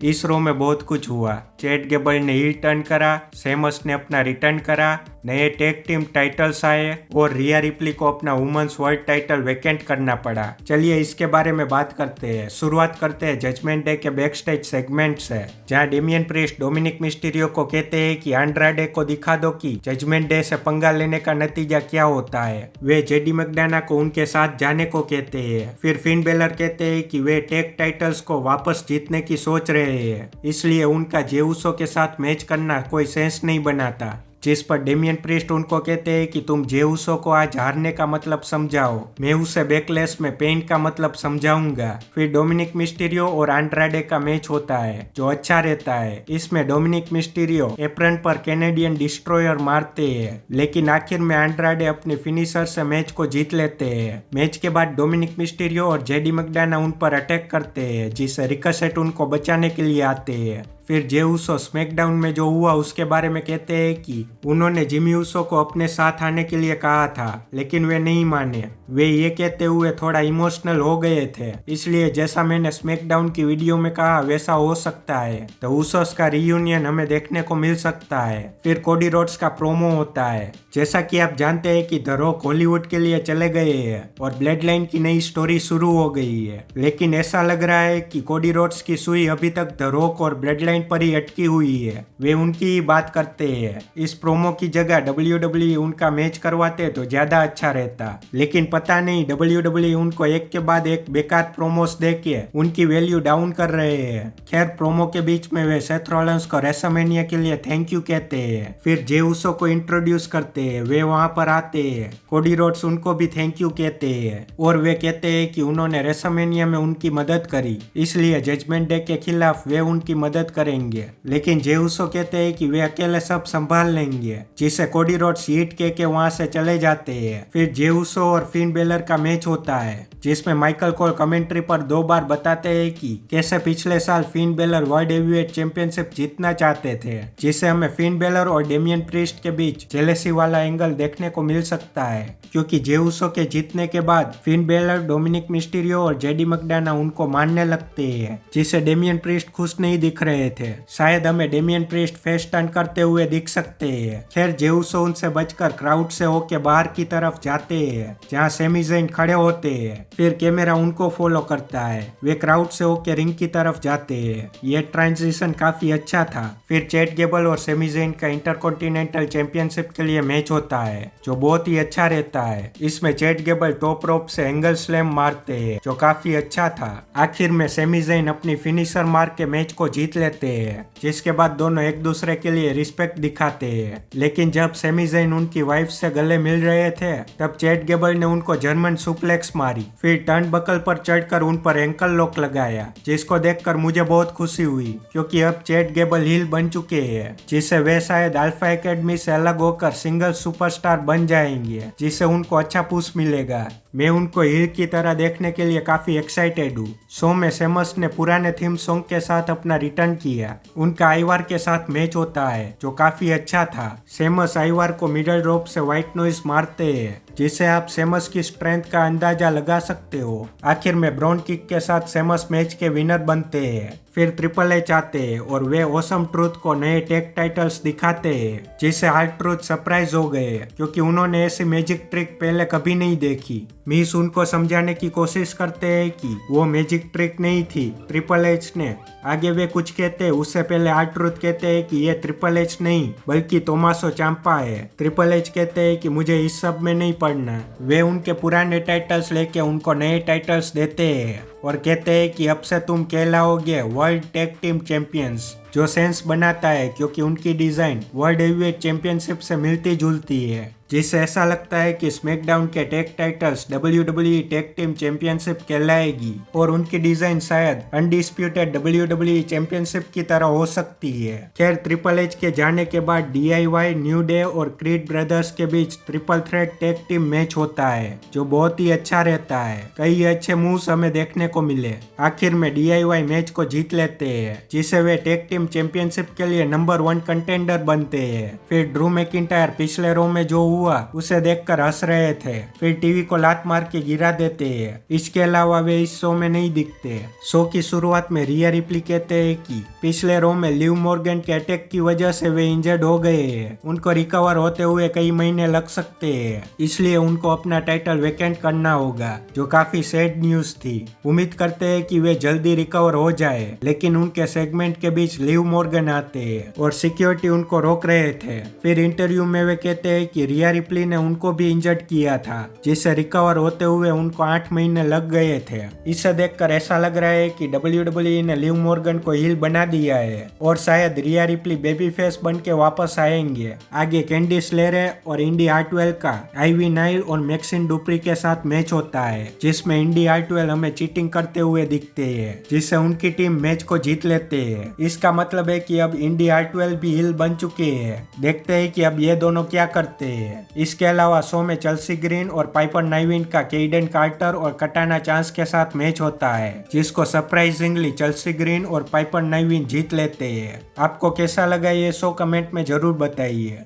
इस रो में बहुत कुछ हुआ। चैट गेबल ने हील टर्न करा, सेमस ने अपना रिटर्न करा, नए टैग टीम टाइटल्स आए और रिया रिप्ली को अपना वुमेन्स वर्ल्ड टाइटल वेकेंट करना पड़ा। चलिए इसके बारे में बात करते हैं। शुरुआत करते हैं जजमेंट डे के बैक स्टेज सेगमेंट से, जहां डेमियन प्रीस्ट डोमिनिक मिस्टीरियो को कहते हैं कि एंड्राडे को दिखा दो कि जजमेंट डे से पंगा लेने का नतीजा क्या होता है। वे जेडी मैकडाना को उनके साथ जाने को कहते हैं। फिर फिन बेलर कहते हैं कि वे टैग टाइटल्स को वापस जीतने की सोच रहे हैं, इसलिए उनका जे उसो के साथ मैच करना कोई सेंस नहीं बनाता। जिस पर डेमियन प्रीस्ट उनको कहते हैं कि तुम जे उसो को आज हारने का मतलब समझाओ, मैं उसे बैकलेस में पेन का मतलब समझाऊंगा। फिर डोमिनिक मिस्टीरियो और एंड्राडे का मैच होता है जो अच्छा रहता है। इसमें डोमिनिक मिस्टीरियो एप्रन पर कैनेडियन डिस्ट्रॉयर मारते हैं, लेकिन आखिर में एंड्राडे अपनी फिनिशर से मैच को जीत लेते हैं। मैच के बाद डोमिनिक मिस्टीरियो और जेडी मैकडाना उन पर अटैक करते हैं, जिससे रिकसेट उनको बचाने के लिए आते हैं। फिर जे उसो स्मैकडाउन में जो हुआ उसके बारे में कहते हैं कि उन्होंने जिमी उसो को अपने साथ आने के लिए कहा था, लेकिन वे नहीं माने। वे ये कहते हुए थोड़ा इमोशनल हो गए थे, इसलिए जैसा मैंने स्मैकडाउन की वीडियो में कहा वैसा हो सकता है, तो उसोस का रियूनियन हमें देखने को मिल सकता है। फिर कोडी रोड्स का प्रोमो होता है। जैसा कि आप जानते हैं कि द रॉक हॉलीवुड के लिए चले गए हैं और ब्लड लाइन की नई स्टोरी शुरू हो गई है, लेकिन ऐसा लग रहा है कि कोडी रोड्स की सुई अभी तक द रॉक और ब्लड लाइन पर ही अटकी हुई है। वे उनकी ही बात करते हैं। इस प्रोमो की जगह WWE उनका मैच करवाते तो ज्यादा अच्छा रहता, लेकिन पता नहीं WWE उनको एक के बाद एक बेकार प्रोमोस देके उनकी वैल्यू डाउन कर रहे हैं। खैर, प्रोमो के बीच में वे सेथ रॉलिंस को रेसलमेनिया के लिए थैंक यू कहते हैं। फिर जे उसो को इंट्रोड्यूस करते हैं, वे वहां पर आते हैं। कोडी रोड्स उनको भी थैंक यू कहते हैं और वे कहते हैं कि उन्होंने रेसलमेनिया में उनकी मदद करी, इसलिए जजमेंट डे के खिलाफ वे उनकी मदद करेंगे। लेकिन जे उसो कहते हैं कि वे अकेले सब संभाल लेंगे, जिसे कोडी रोड्स हीट के वहां से चले जाते हैं। फिर जे उसो और फिन बेलर का मैच होता है, जिसमें माइकल कोल कमेंट्री पर 2 बार बताते हैं कि कैसे पिछले साल fin baler world heavyweight championship जीतना चाहते थे, जिससे हमें फिन बेलर और डेमियन प्रीस्ट के बीच जेलेसी वाला एंगल देखने को मिल सकता है, क्योंकि जे उसो के जीतने के बाद फिन बेलर, डोमिनिक मिस्टीरियो और जेडी मैकडाना उनको मारने लगते हैं, जिससे डेमियन प्रीस्ट खुश नहीं दिख रहे थे। शायद हमें डेमियन प्रीस्ट फेस टर्न करते हुए दिख सकते हैं। खैर, जे उसो उनसे बचकर क्राउड से होके बाहर की तरफ जाते हैं, जहाँ सेमी ज़ेन खड़े होते हैं। फिर कैमरा उनको फॉलो करता है, वे क्राउड से होके रिंग की तरफ जाते हैं। ये ट्रांजिशन काफी अच्छा था। फिर चैट गेबल और सेमी ज़ेन का इंटरकॉन्टिनेंटल चैंपियनशिप के लिए मैच होता है, जो बहुत ही अच्छा रहता है। इसमें चैट गेबल टॉप रोप से एंगल स्लैम मारते हैं, जो काफी अच्छा था। आखिर में सेमी ज़ेन अपनी फिनिशर मार के मैच को जीत लेते हैं, जिसके बाद दोनों एक दूसरे के लिए रिस्पेक्ट दिखाते हैं। लेकिन जब सेमी ज़ेन उनकी वाइफ से गले मिल रहे थे, तब चैट गेबल ने उनको जर्मन सुप्लेक्स मारी, फिर टर्न बकल पर चढ़कर उन पर एंकल लॉक लगाया, जिसको देखकर मुझे बहुत खुशी हुई, क्योंकि अब चैट गेबल हील बन चुके हैं, जिससे वे शायद अल्फा एकेडमी से अलग होकर सिंगल सुपरस्टार बन जाएंगे, जिससे उनको अच्छा पुश मिलेगा। मैं उनको हील की तरह देखने के लिए काफी एक्साइटेड हूँ। शो में सेमस ने पुराने थीम सॉन्ग के साथ अपना रिटर्न किया। उनका आइवार के साथ मैच होता है, जो काफी अच्छा था। सेमस आइवार को मिडल रोप से व्हाइट नॉइज मारते हैं, जिससे आप सेमस की स्ट्रेंथ का अंदाजा लगा सकते हो। आखिर में ब्राउन किक के साथ सेमस मैच के विनर बनते हैं। फिर ट्रिपल एच आते हैं और वे ऑसम ट्रूथ को नए टैग टाइटल्स दिखाते हैं, जिससे हार्ड ट्रूथ सरप्राइज हो गए, क्योंकि उन्होंने ऐसी मैजिक ट्रिक पहले कभी नहीं देखी। मिस उनको समझाने की कोशिश करते हैं कि वो मैजिक ट्रिक नहीं थी, ट्रिपल एच ने। आगे वे कुछ कहते हैं, उससे पहले हार्ड ट्रूथ कहते हैं कि ये ट्रिपल एच नहीं बल्कि तोमासो चांपा है। ट्रिपल एच कहते हैं कि मुझे इस सब में नहीं पढ़ना। वे उनके पुराने टाइटल्स लेके उनको नए टाइटल्स देते हैं और कहते हैं कि अब से तुम कहलाओगे वर्ल्ड टैग टीम चैंपियंस, जो सेंस बनाता है क्योंकि उनकी डिजाइन वर्ल्ड हेवीवेट चैंपियनशिप से मिलती जुलती है, जिससे ऐसा लगता है कि स्मैकडाउन के tag titles WWE tag team championship कहलाएगी और उनकी डिजाइन शायद अनडिस्प्यूटेड WWE चैंपियनशिप की तरह हो सकती है। खैर, ट्रिपल एच के जाने के बाद DIY, न्यू डे और क्रीड ब्रदर्स के बीच triple threat tag team match होता है, जो बहुत ही अच्छा रहता है। कई अच्छे मूव्स हमें देखने को मिले। आखिर में DIY मैच को जीत लेते हैं, जिसे वे टैग टीम चैंपियनशिप के लिए नंबर 1 कंटेंडर बनते हैं। फिर ड्रू मैकिंटायर पिछले रो में जो हुआ उसे देखकर हंस रहे थे, फिर टीवी को लात मार के गिरा देते हैं। इसके अलावा वे इस शो में नहीं दिखते। शो की शुरुआत में रिया रिप्ली कहते हैं कि पिछले रो में लिव मॉर्गन के अटैक की वजह से वे इंजर्ड हो गए हैं, उनको रिकवर होते हुए कई महीने लग सकते हैं, इसलिए उनको अपना टाइटल वेकेंट करना होगा, जो काफी सैड न्यूज थी। उम्मीद करते हैं कि वे जल्दी रिकवर हो जाए, लेकिन उनके सेगमेंट के बीच लिव मॉर्गन आते हैं और सिक्योरिटी उनको रोक रहे थे। फिर इंटरव्यू में वे कहते हैं कि रिया रिप्ली ने उनको भी इंजर्ड किया था, जिससे रिकवर होते हुए उनको 8 महीने लग गए थे। इसे देखकर ऐसा लग रहा है कि WWE ने लिव मॉर्गन को हील बना दिया है और शायद रिया रिप्ली बेबी फेस बन के वापस आएंगे। आगे कैंडिस लेरे और इंडी हार्टवेल का आईवी नाइल और मैक्सिन डुप्री के साथ मैच होता है, जिसमें इंडी हार्टवेल हमें चीटिंग करते हुए दिखते हैं, जिससे उनकी टीम मैच को जीत लेते हैं। इसका मतलब है कि अब इंडी हार्टवेल भी हील बन चुके हैं। देखते हैं कि अब ये दोनों क्या करते हैं। इसके अलावा शो में चेल्सी ग्रीन और पाइपर नाइविन का केइडन कार्टर और कटाना चांस के साथ मैच होता है, जिसको सरप्राइजिंगली चेल्सी ग्रीन और पाइपर नाइविन जीत लेते हैं। आपको कैसा लगा ये शो कमेंट में जरूर बताइए।